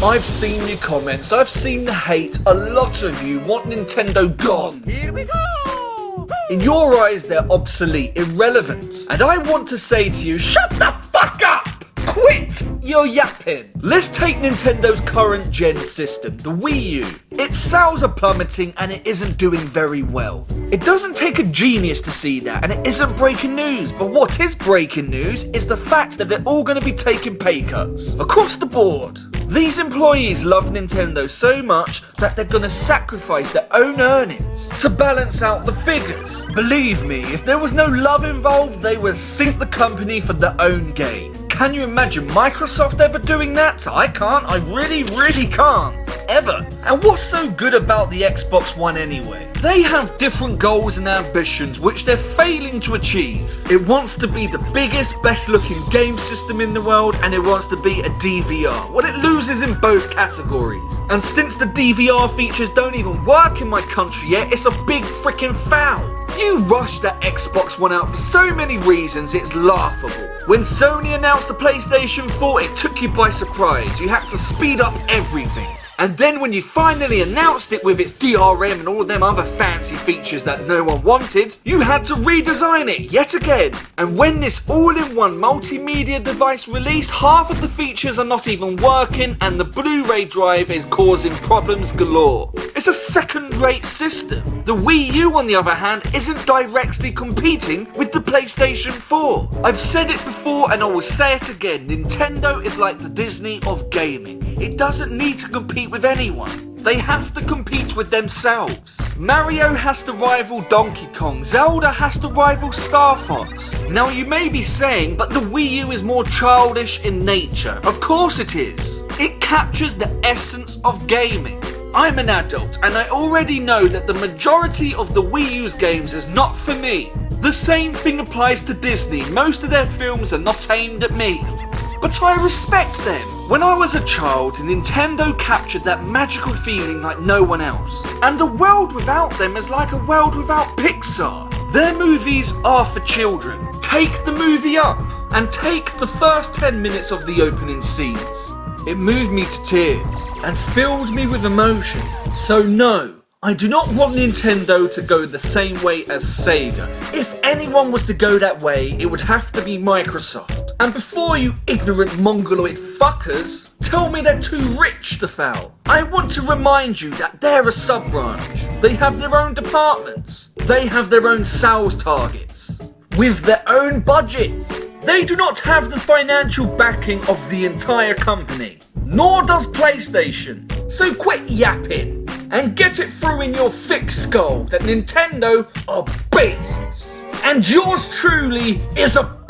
I've seen your comments, I've seen the hate. A lot of you want Nintendo gone. Here we go! In your eyes, they're obsolete, irrelevant. And I want to say to you, shut the fuck up! Quit your yapping. Let's take Nintendo's current gen system, the Wii U. Its sales are plummeting and it isn't doing very well. It doesn't take a genius to see that, and it isn't breaking news. But what is breaking news is the fact that they're all going to be taking pay cuts across the board. These employees love Nintendo so much that they're going to sacrifice their own earnings to balance out the figures. Believe me, if there was no love involved, they would sink the company for their own gain. Can you imagine Microsoft ever doing that? I can't. I really can't. Ever. And what's so good about the Xbox One anyway? They have different goals and ambitions which they're failing to achieve. It wants to be the biggest, best looking game system in the world, and it wants to be a DVR. Well, it loses in both categories. And since the DVR features don't even work in my country yet, it's a big freaking foul. You rushed that Xbox One out for so many reasons, it's laughable. When Sony announced the PlayStation 4, it took you by surprise. You had to speed up everything. And then when you finally announced it with its DRM and all them other fancy features that no one wanted, you had to redesign it yet again. And when this all-in-one multimedia device released, half of the features are not even working and the Blu-ray drive is causing problems galore. It's a second-rate system. The Wii U, on the other hand, isn't directly competing with the PlayStation 4. I've said it before and I will say it again, Nintendo is like the Disney of gaming. It doesn't need to compete with anyone. They have to compete with themselves. Mario has to rival Donkey Kong. Zelda has to rival Star Fox. Now you may be saying, but the Wii U is more childish in nature. Of course it is. It captures the essence of gaming. I'm an adult and I already know that the majority of the Wii U's games is not for me. The same thing applies to Disney. Most of their films are not aimed at me. But I respect them. When I was a child, Nintendo captured that magical feeling like no one else. And a world without them is like a world without Pixar. Their movies are for children. Take the movie up and take the first 10 minutes of the opening scenes. It moved me to tears and filled me with emotion. So no, I do not want Nintendo to go the same way as Sega. If anyone was to go that way, it would have to be Microsoft. And before you ignorant mongoloid fuckers tell me they're too rich to foul, I want to remind you that they're a sub-branch. They have their own departments. They have their own sales targets. With their own budgets. They do not have the financial backing of the entire company. Nor does PlayStation. So quit yapping and get it through in your thick skull that Nintendo are beasts. And yours truly is a